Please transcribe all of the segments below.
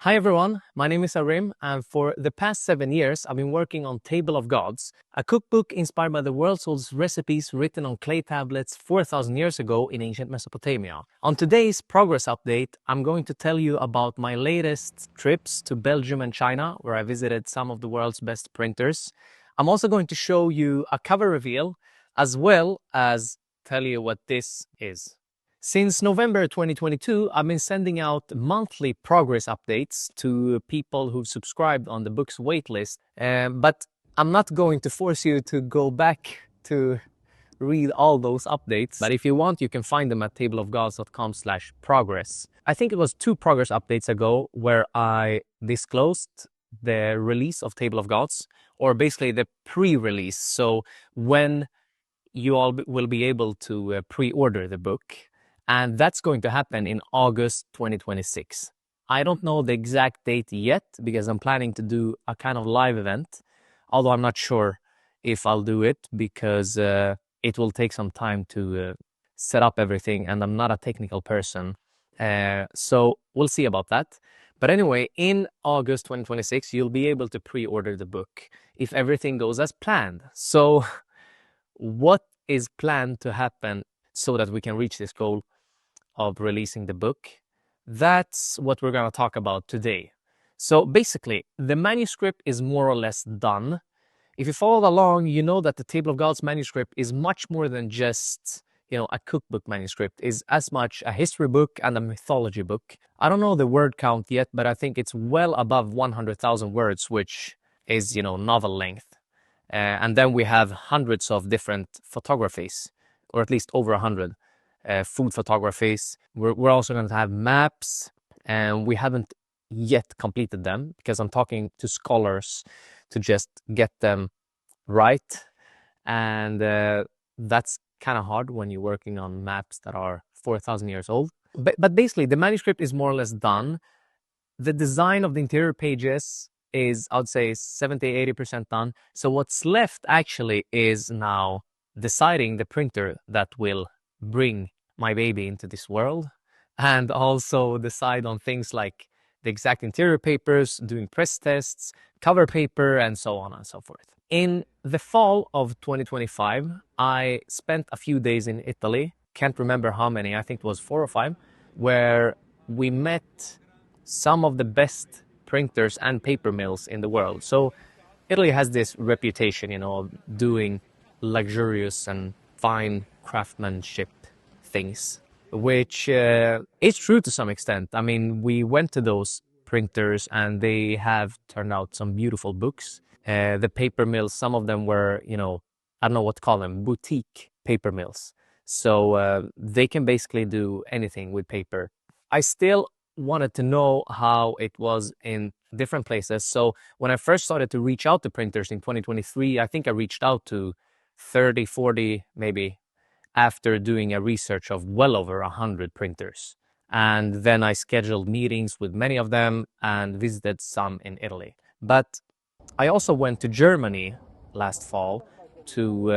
Hi everyone, my name is Arim, and for the past 7 years I've been working on Table of Gods, a cookbook inspired by the world's oldest recipes written on clay tablets 4,000 years ago in ancient Mesopotamia. On today's progress update, I'm going to tell you about my latest trips to Belgium and China, where I visited some of the world's best printers. I'm also going to show you a cover reveal, as well as tell you what this is. Since November 2022, I've been sending out monthly progress updates to people who've subscribed on the book's waitlist, but I'm not going to force you to go back to read all those updates. But if you want, you can find them at tableofgods.com/progress. I think it was 2 progress updates ago where I disclosed the release of Table of Gods, or basically the pre-release. So when you all will be able to pre-order the book. And that's going to happen in August 2026. I don't know the exact date yet because I'm planning to do a kind of live event, although I'm not sure if I'll do it because it will take some time to set up everything, and I'm not a technical person. So we'll see about that. But anyway, in August 2026, you'll be able to pre-order the book if everything goes as planned. So what is planned to happen so that we can reach this goal of releasing the book? That's what we're going to talk about today. So basically, the manuscript is more or less done. If you followed along, you know that the Table of Gods manuscript is much more than just, a cookbook manuscript. It's as much a history book and a mythology book. I don't know the word count yet, but I think it's well above 100,000 words, which is, novel length. And then we have hundreds of different photographies, or at least over 100. Food photographies. We're also going to have maps, and we haven't yet completed them because I'm talking to scholars to just get them right. And that's kind of hard when you're working on maps that are 4,000 years old. But basically, the manuscript is more or less done. The design of the interior pages is, I would say, 70-80% done. So what's left actually is now deciding the printer that will bring my baby into this world, and also decide on things like the exact interior papers, doing press tests, cover paper, and so on and so forth. In the fall of 2025, I spent a few days in Italy, can't remember how many, I think it was 4 or 5, where we met some of the best printers and paper mills in the world. So Italy has this reputation, of doing luxurious and fine craftsmanship things, which is true to some extent. I mean, we went to those printers and they have turned out some beautiful books. The paper mills, some of them were, I don't know what to call them, boutique paper mills. So they can basically do anything with paper. I still wanted to know how it was in different places. So when I first started to reach out to printers in 2023, I think I reached out to 30, 40, maybe, after doing a research of well over 100 printers. And then I scheduled meetings with many of them and visited some in Italy. But I also went to Germany last fall to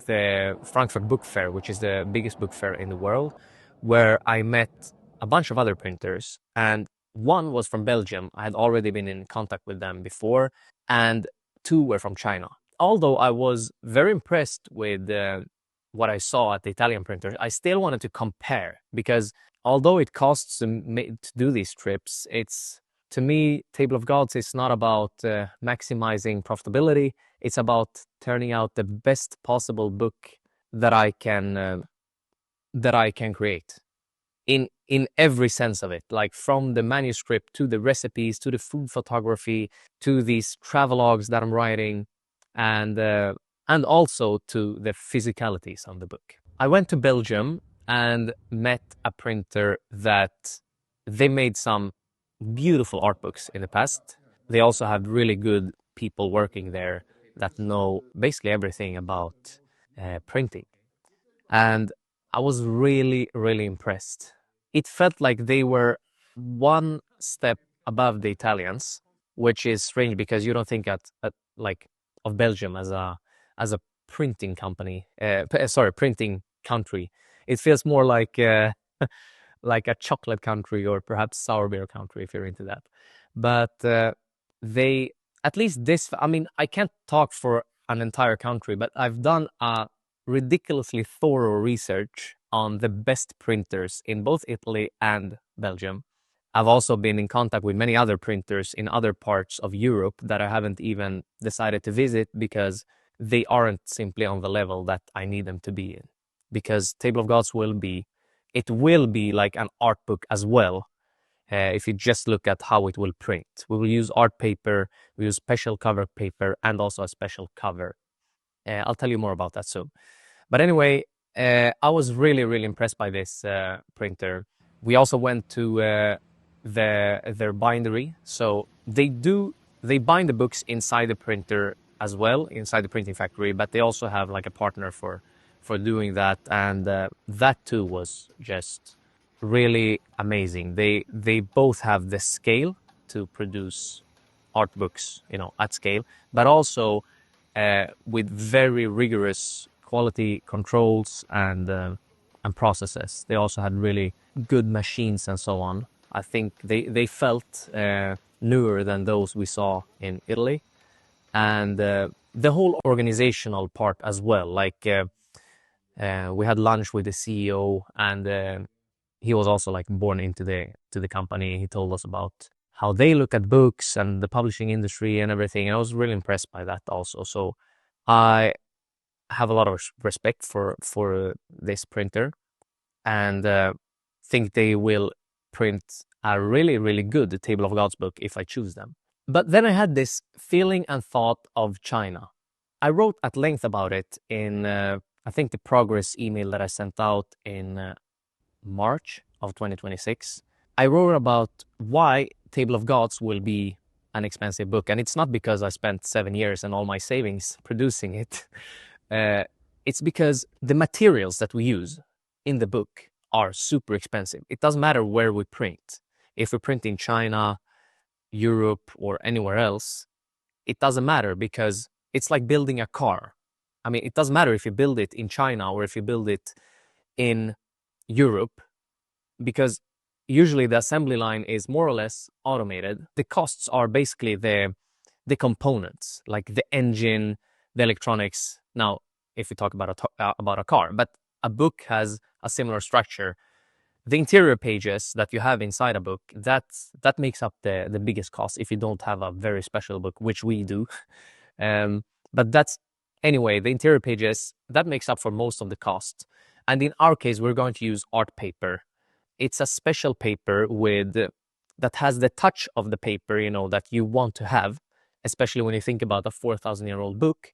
the Frankfurt Book Fair, which is the biggest book fair in the world, where I met a bunch of other printers. And one was from Belgium. I had already been in contact with them before, and 2 were from China. Although I was very impressed with what I saw at the Italian printer, I still wanted to compare, because although it costs to do these trips, to me, Table of Gods is not about maximizing profitability. It's about turning out the best possible book that I can create in every sense of it, like from the manuscript to the recipes to the food photography to these travelogues that I'm writing, and also to the physicalities of the book. I went to Belgium and met a printer that they made some beautiful art books in the past. They also have really good people working there that know basically everything about printing. And I was really, really impressed. It felt like they were one step above the Italians, which is strange because you don't think of Belgium as a printing company. Printing country. It feels more like like a chocolate country or perhaps sour beer country if you're into that. But they, at least this, I mean, I can't talk for an entire country, but I've done a ridiculously thorough research on the best printers in both Italy and Belgium. I've also been in contact with many other printers in other parts of Europe that I haven't even decided to visit because they aren't simply on the level that I need them to be in. Because Table of Gods will be, it will be like an art book as well. If you just look at how it will print, we will use art paper, we use special cover paper, and also a special cover. I'll tell you more about that soon. But anyway, I was really, really impressed by this printer. We also went to their bindery. So they bind the books inside the printer as well, inside the printing factory, but they also have like a partner for doing that. And that too was just really amazing. They both have the scale to produce art books, at scale, but also with very rigorous quality controls and processes. They also had really good machines and so on. I think they felt newer than those we saw in Italy, and the whole organizational part as well. Like we had lunch with the CEO, and he was also like born into the company. He told us about how they look at books and the publishing industry and everything. And I was really impressed by that also. So I have a lot of respect for this printer, and think they will print a really, really good Table of Gods book if I choose them. But then I had this feeling and thought of China. I wrote at length about it in, I think, the progress email that I sent out in March of 2026. I wrote about why Table of Gods will be an expensive book. And it's not because I spent 7 years and all my savings producing it. It's because the materials that we use in the book are super expensive. It doesn't matter where we print. If we print in China, Europe, or anywhere else, it doesn't matter because it's like building a car. I mean, it doesn't matter if you build it in China or if you build it in Europe, because usually the assembly line is more or less automated. The costs are basically the components, like the engine, the electronics. Now, if we talk about a car, but a book has a similar structure. The interior pages that you have inside a book, that makes up the biggest cost if you don't have a very special book, which we do. But that's, anyway, the interior pages, that makes up for most of the cost. And in our case, we're going to use art paper. It's a special paper that has the touch of the paper, that you want to have, especially when you think about a 4,000-year-old book.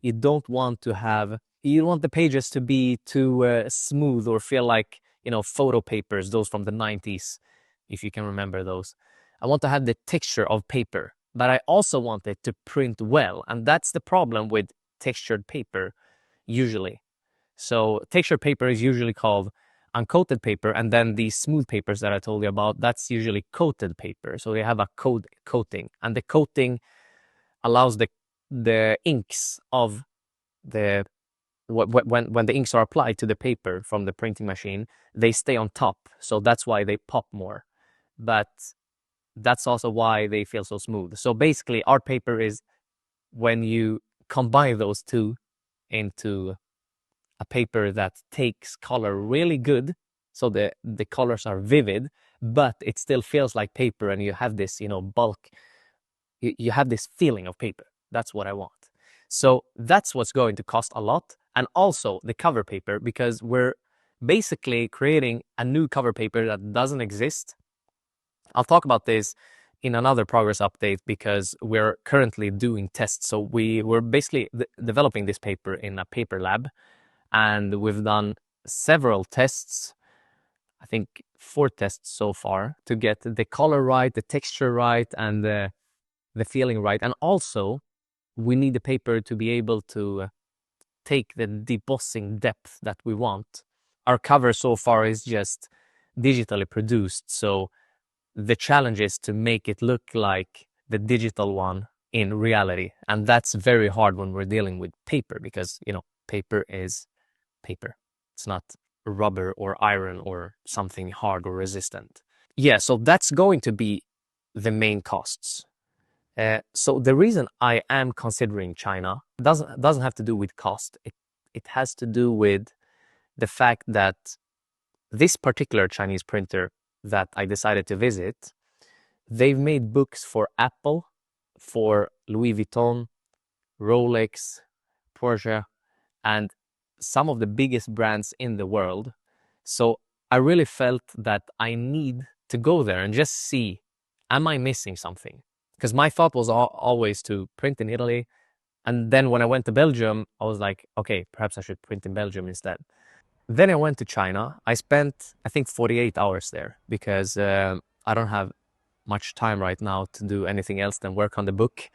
You don't want the pages to be too smooth or feel like, photo papers, those from the 90s, if you can remember those. I want to have the texture of paper, but I also want it to print well. And that's the problem with textured paper, usually. So textured paper is usually called uncoated paper, and then these smooth papers that I told you about, that's usually coated paper. So they have a coating, and the coating allows the inks of the when the inks are applied to the paper from the printing machine, they stay on top. So that's why they pop more. But that's also why they feel so smooth. So basically, art paper is when you combine those two into a paper that takes color really good, so the colors are vivid, but it still feels like paper, and you have this, bulk. You have this feeling of paper. That's what I want. So that's what's going to cost a lot. And also the cover paper, because we're basically creating a new cover paper that doesn't exist. I'll talk about this in another progress update because we're currently doing tests. So we're basically developing this paper in a paper lab, and we've done several tests. I think 4 tests so far to get the color right, the texture right, and the feeling right. And also, we need the paper to be able to take the debossing depth that we want. Our cover so far is just digitally produced, so the challenge is to make it look like the digital one in reality. And that's very hard when we're dealing with paper because, paper is paper. It's not rubber or iron or something hard or resistant. Yeah, so that's going to be the main costs. So the reason I am considering China doesn't have to do with cost. It has to do with the fact that this particular Chinese printer that I decided to visit, they've made books for Apple, for Louis Vuitton, Rolex, Porsche, and some of the biggest brands in the world. So I really felt that I need to go there and just see, am I missing something? Because my thought was always to print in Italy. And then when I went to Belgium, I was like, okay, perhaps I should print in Belgium instead. Then I went to China. I spent, I think, 48 hours there because I don't have much time right now to do anything else than work on the book.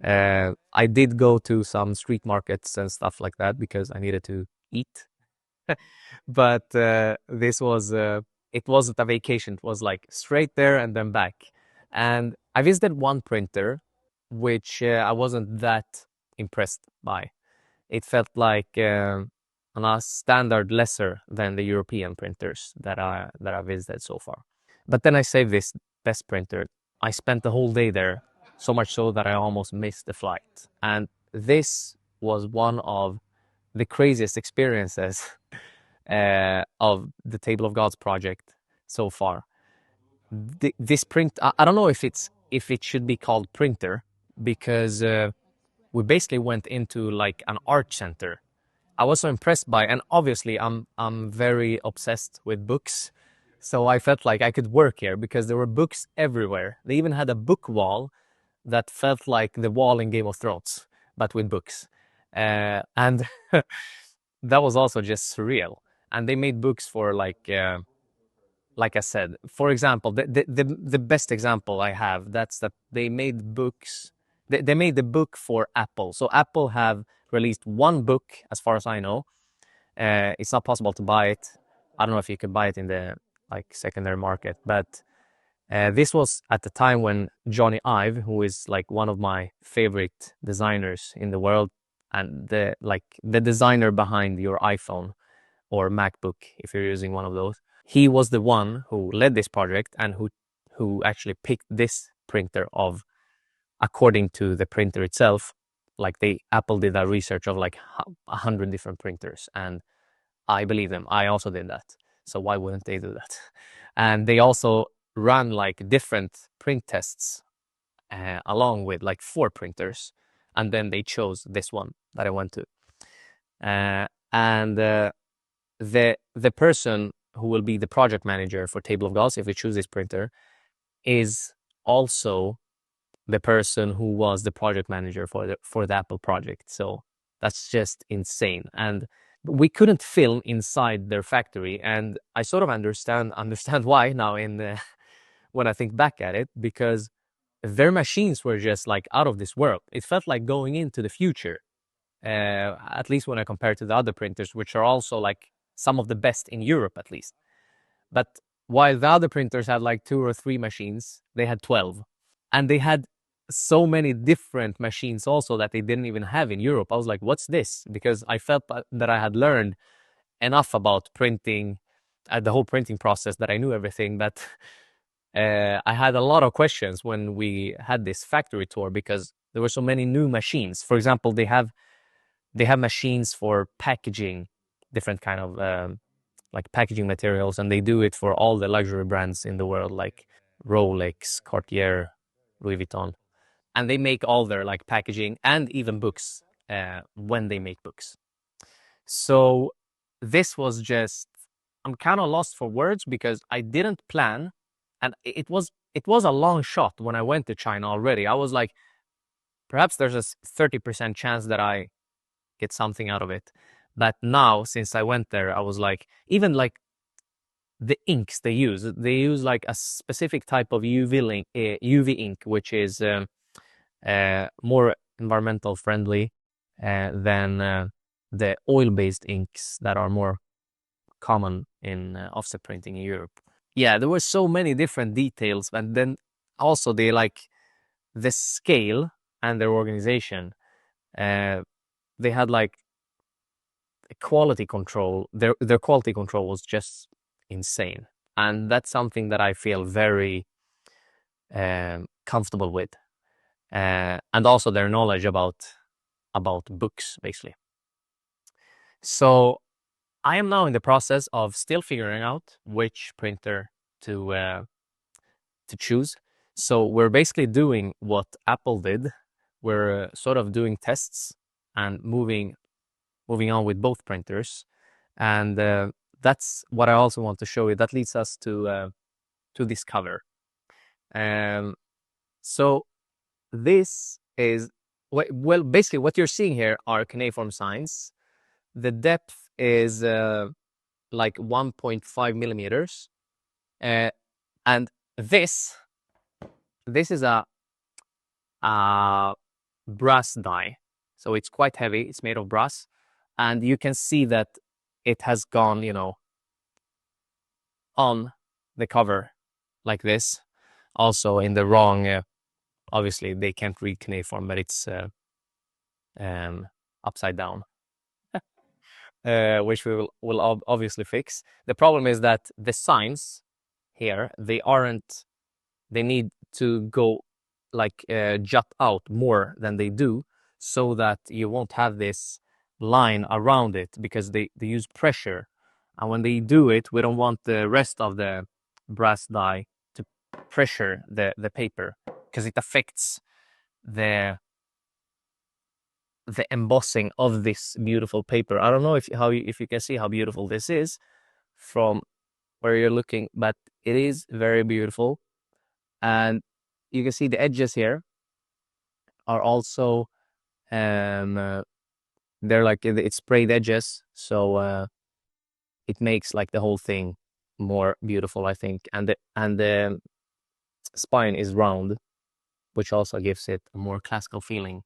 I did go to some street markets and stuff like that because I needed to eat. But this was, it wasn't a vacation. It was like straight there and then back. And I visited one printer, which I wasn't that impressed by. It felt like on a standard lesser than the European printers that I visited so far. But then I saved this best printer. I spent the whole day there, so much so that I almost missed the flight. And this was one of the craziest experiences of the Table of Gods project so far. This print, I don't know if it should be called printer because we basically went into like an art center. I was so impressed by, and obviously I'm very obsessed with books, so I felt like I could work here because there were books everywhere. They even had a book wall that felt like the wall in Game of Thrones, but with books, and that was also just surreal. And they made books for like I said, for example, the best example I have that's that they made books. They made the book for Apple. So Apple have released one book, as far as I know. It's not possible to buy it. I don't know if you could buy it in the like secondary market, but this was at the time when Johnny Ive, who is like one of my favorite designers in the world, and the designer behind your iPhone or MacBook, if you're using one of those, he was the one who led this project and who actually picked this printer of according to the printer itself. Like Apple did a research of like 100 different printers, and I believe them. I also did that. So why wouldn't they do that? And they also ran like different print tests along with like 4 printers, and then they chose this one that I went to. And the person who will be the project manager for Table of Gods, if we choose this printer, is also the person who was the project manager for the Apple project. So that's just insane. And we couldn't film inside their factory, and I sort of understand why now when I think back at it, because their machines were just like out of this world. It felt like going into the future, at least when I compare to the other printers, which are also like some of the best in Europe at least. But while the other printers had like 2 or 3 machines, they had 12. And they had so many different machines also that they didn't even have in Europe. I was like, what's this? Because I felt that I had learned enough about printing, the whole printing process, that I knew everything. But I had a lot of questions when we had this factory tour because there were so many new machines. For example, they have machines for packaging different kind of like packaging materials, and they do it for all the luxury brands in the world, like Rolex, Cartier, Louis Vuitton, and they make all their like packaging and even books when they make books. So this was just, I'm kind of lost for words because I didn't plan, and it was a long shot when I went to China already. I was like, perhaps there's a 30% chance that I get something out of it. But now, since I went there, I was like, even like the inks they use like a specific type of UV ink, which is more environmental friendly than the oil-based inks that are more common in offset printing in Europe. Yeah, there were so many different details, and then also they like the scale and their organization. They had like quality control, their quality control was just insane. And that's something that I feel very comfortable with. And also their knowledge about books, basically. So I am now in the process of still figuring out which printer to choose. So we're basically doing what Apple did. We're sort of doing tests and moving on with both printers, and that's what I also want to show you. That leads us to this cover. So this is well, basically what you're seeing here are cuneiform signs. The depth is like 1.5 millimeters, and this is a brass die, so it's quite heavy. It's made of brass, and you can see that it has gone, on the cover like this. Also in the wrong, obviously they can't read cuneiform, but it's upside down, which we will obviously fix. The problem is that the signs here, they need to go like jut out more than they do, so that you won't have this line around it, because they use pressure. And when they do it, we don't want the rest of the brass die to pressure the paper, because it affects the embossing of this beautiful paper. I don't know if you can see how beautiful this is from where you're looking, but it is very beautiful. And you can see the edges here are also they're like, it's sprayed edges, so it makes like the whole thing more beautiful, I think. And the spine is round, which also gives it a more classical feeling.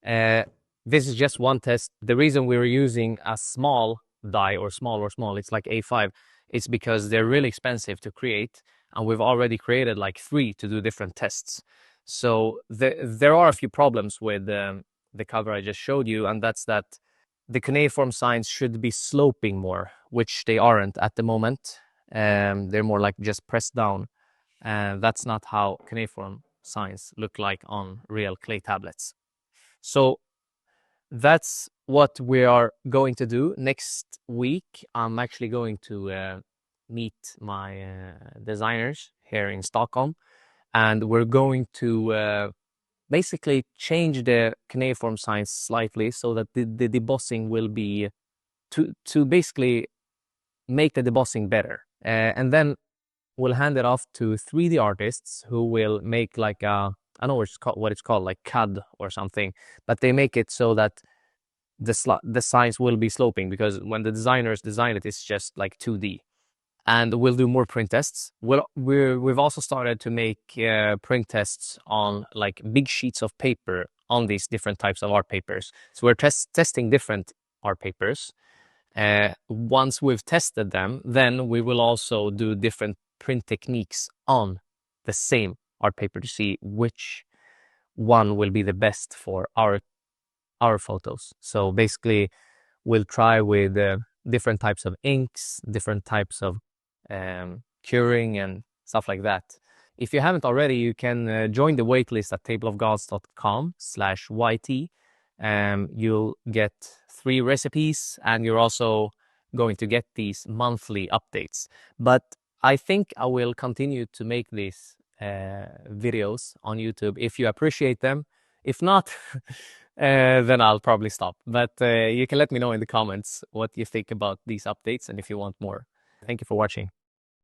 This is just one test. The reason we were using a small die, or small, it's like A5, it's because they're really expensive to create, and we've already created like 3 to do different tests. So there are a few problems with the cover I just showed you, and that's that the cuneiform signs should be sloping more, which they aren't at the moment. They're more like just pressed down, and that's not how cuneiform signs look like on real clay tablets. So that's what we are going to do. Next week, I'm actually going to meet my designers here in Stockholm, and we're going to basically change the cuneiform signs slightly, so that the debossing will be to basically make the debossing better. And then we'll hand it off to 3D artists who will make like I don't know what it's called, like CAD or something, but they make it so that the signs will be sloping, because when the designers design it, it's just like 2D. And we'll do more print tests. We've also started to make print tests on like big sheets of paper on these different types of art papers. So we're testing different art papers. Once we've tested them, then we will also do different print techniques on the same art paper to see which one will be the best for our photos. So basically, we'll try with different types of inks, different types of curing and stuff like that. If you haven't already, you can join the waitlist at tableofgods.com/YT. You'll get 3 recipes, and you're also going to get these monthly updates. But I think I will continue to make these videos on YouTube if you appreciate them. If not, then I'll probably stop. But you can let me know in the comments what you think about these updates and if you want more. Thank you for watching.